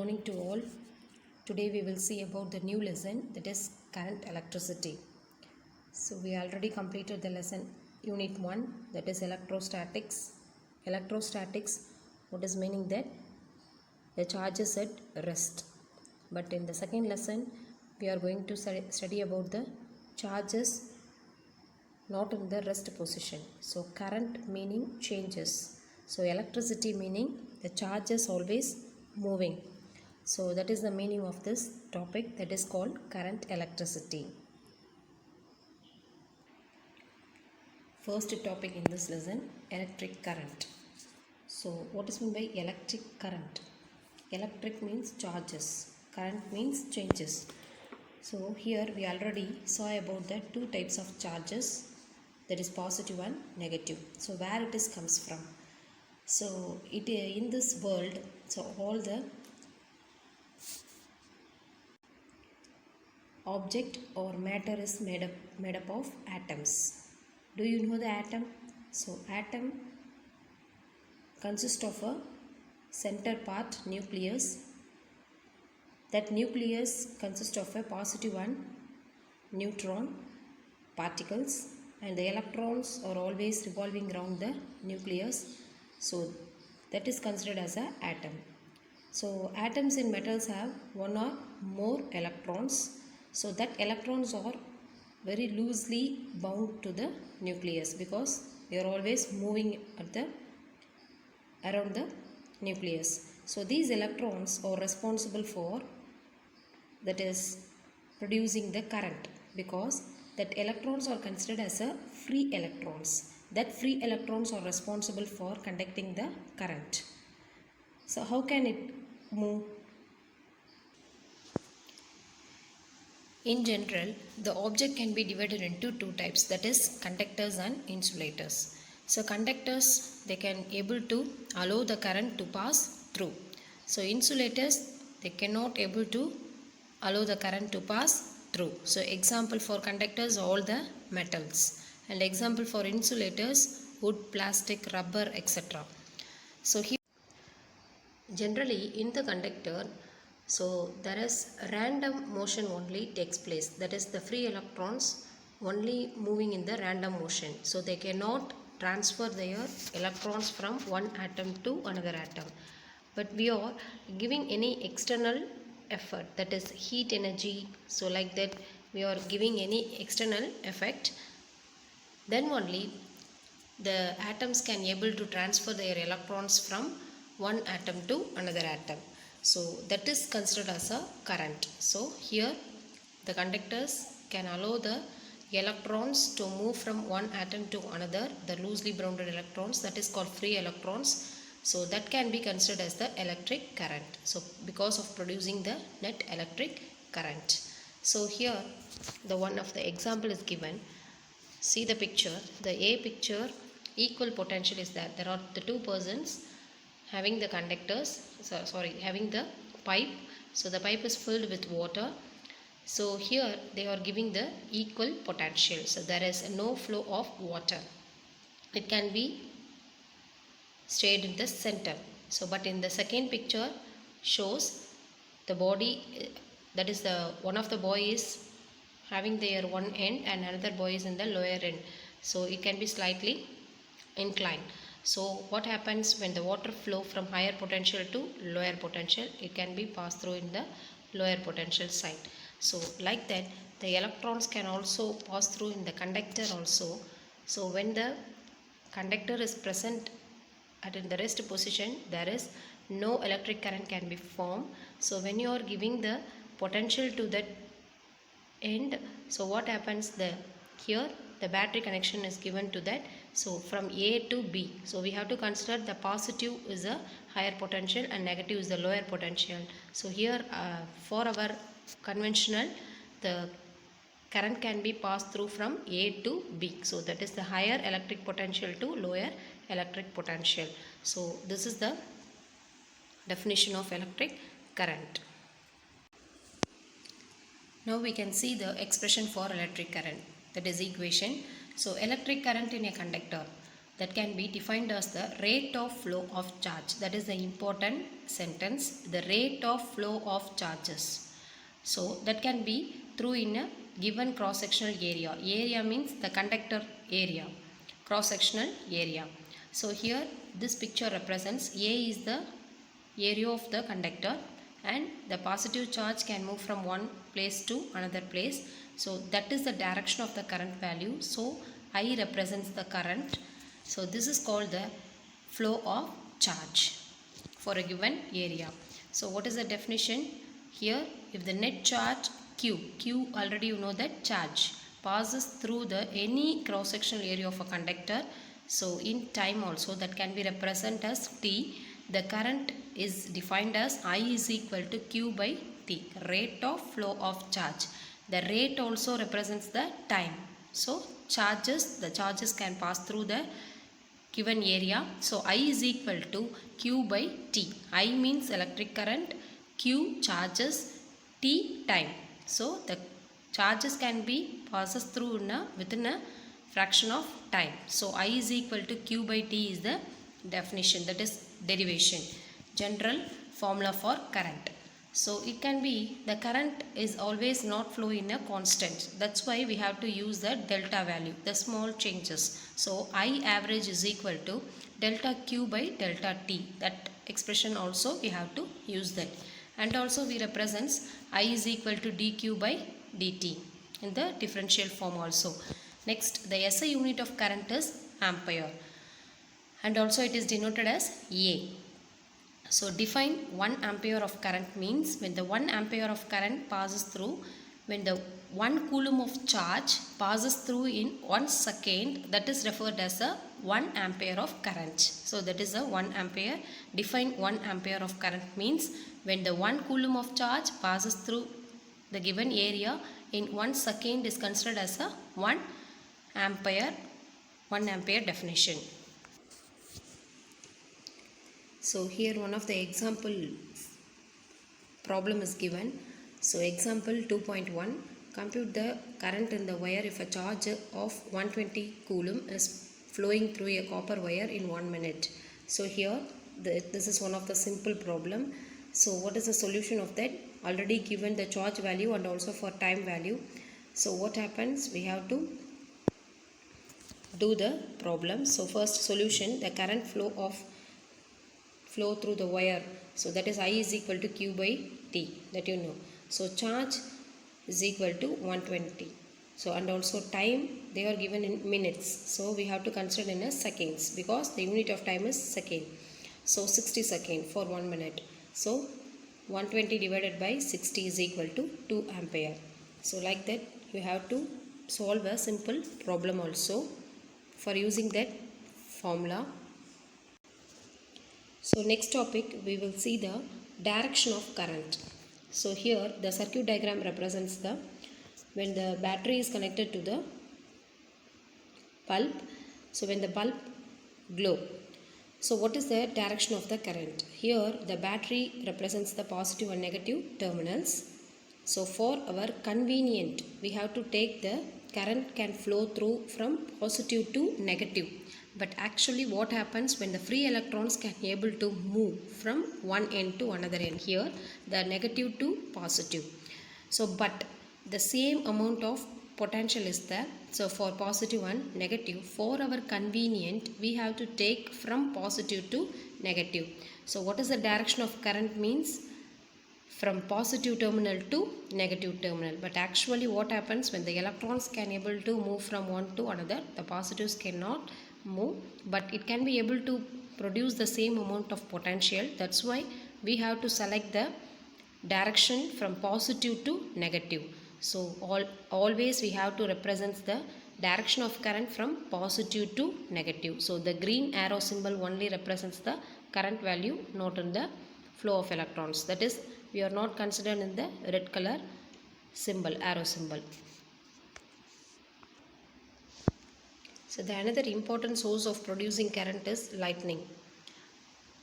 morning to all. Today we will see about the new lesson, that is current electricity. So we already completed the lesson unit 1, that is electrostatics. Electrostatics, what is meaning that the charge is at rest. But in the second lesson we are going to study about the charges not in the rest position. So current meaning changes. So electricity meaning the charge is always moving. So that is the meaning of this topic, that is called current electricity. First topic in this lesson, electric current. So what is meant by electric current? Electric means charges, current means changes. So here we already saw about the two types of charges, that is positive and negative. So where it is comes from? So it in this world, so all the object or matter is made up of atoms. Do you know the atom? So atom consists of a center part, nucleus. That nucleus consists of a positive and neutron particles, and the electrons are always revolving around the nucleus. So that is considered as an atom. So atoms in metals have one or more electrons. So that electrons are very loosely bound to the nucleus because they are always moving around the nucleus. So these electrons are responsible for, that is, producing the current, because that electrons are considered as a free electrons. That free electrons are responsible for conducting the current. So how can it move? In general, the object can be divided into two types, that is conductors and insulators. So conductors, they can able to allow the current to pass through. So insulators, they cannot able to allow the current to pass through. So example for conductors, all the metals, and example for insulators, wood, plastic, rubber, etc. So here generally in the conductor, so there is random motion only takes place, that is the free electrons only moving in the random motion. So they cannot transfer their electrons from one atom to another atom. But we are giving any external effort, that is heat energy, so like that we are giving any external effect, then only the atoms can able to transfer their electrons from one atom to another atom. So that is considered as a current. So here the conductors can allow the electrons to move from one atom to another, the loosely bounded electrons, that is called free electrons. So that can be considered as the electric current. So because of producing the net electric current. So here the one of the example is given. See the picture, the A picture, equal potential is that there are the two persons having the conductors, having the pipe. So the pipe is filled with water. So here they are giving the equal potential. So there is no flow of water. It can be stayed in the center. So but in the second picture shows the body, that is the one of the boy is having their one end and another boy is in the lower end. So it can be slightly inclined. So what happens when the water flow from higher potential to lower potential? It can be passed through in the lower potential side. So like that the electrons can also pass through in the conductor also. So when the conductor is present at in the rest position, there is no electric current can be formed. So when you are giving the potential to that end, so what happens, here the battery connection is given to that. So from A to B, so we have to consider the positive is a higher potential and negative is the lower potential. So here for our conventional, the current can be passed through from A to B. So that is the higher electric potential to lower electric potential. So this is the definition of electric current. Now we can see the expression for electric current, that is equation. So electric current in a conductor. that can be defined as the rate of flow of charge. That is the important sentence, the rate of flow of charges. So that can be through in a given cross-sectional area. Area means the conductor area, cross-sectional area. So here this picture represents A is the area of the conductor and the positive charge can move from one place to another place. So that is the direction of the current value. So I represents the current. So this is called the flow of charge for a given area. So what is the definition? Here if the net charge Q already you know that charge passes through the any cross sectional area of a conductor. So in time also that can be represented as T. The current is defined as I is equal to Q by T, rate of flow of charge. The rate also represents the time. So the charges can pass through the given area. So I is equal to Q by T. I means electric current, Q charges, T time. So the charges can be passes through within a fraction of time. So I is equal to Q by T is the definition, that is derivation, general formula for current. So it can be the current is always not flow in a constant. That's why we have to use the delta value, the small changes. So I average is equal to delta Q by delta T. That expression also we have to use that. And also we represents I is equal to dQ by dt in the differential form also. Next, the SI unit of current is ampere and also it is denoted as A. So define 1 ampere of current means when the 1 ampere of current passes through, when the 1 coulomb of charge passes through in 1 second, that is referred as a 1 ampere of current. So that is a 1 ampere. Define 1 ampere of current means when the 1 coulomb of charge passes through the given area in 1 second is considered as a 1 ampere definition. So here one of the example problem is given. So example 2.1, compute the current in the wire if a charge of 120 coulomb is flowing through a copper wire in 1 minute. So here this is one of the simple problem. So what is the solution of that? Already given the charge value and also for time value. So what happens? We have to do the problem. So first solution, the current flow through the wire. So that is I is equal to Q by T, that you know. So charge is equal to 120. So and also time they are given in minutes. So we have to consider in a seconds because the unit of time is second. So 60 seconds for 1 minute. So 120 divided by 60 is equal to 2 ampere. So like that you have to solve a simple problem also for using that formula. So next topic we will see the direction of current. So here the circuit diagram represents when the battery is connected to the bulb. So when the bulb glow. So what is the direction of the current? Here the battery represents the positive and negative terminals. So for our convenient we have to take the current can flow through from positive to negative. But actually what happens when the free electrons can able to move from one end to another end? Here the negative to positive. So but the same amount of potential is there. So for positive and negative, for our convenient we have to take from positive to negative. So what is the direction of current means? From positive terminal to negative terminal. But actually what happens when the electrons can able to move from one to another? The positives cannot move, but it can be able to produce the same amount of potential. That's why we have to select the direction from positive to negative. So always we have to represent the direction of current from positive to negative. So the green arrow symbol only represents the current value, not in the flow of electrons. That is, we are not considered in the red color symbol, arrow symbol. So the another important source of producing current is lightning.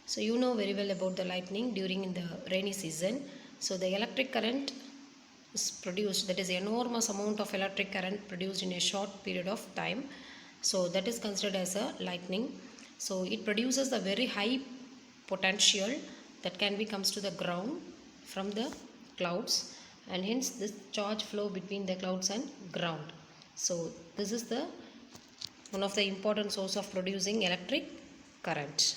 So you know very well about the lightning during in the rainy season. So the electric current is produced, that is enormous amount of electric current produced in a short period of time. So that is considered as a lightning. So it produces a very high potential that can be comes to the ground from the clouds, and hence this charge flow between the clouds and ground. So this is the one of the important source of producing electric current.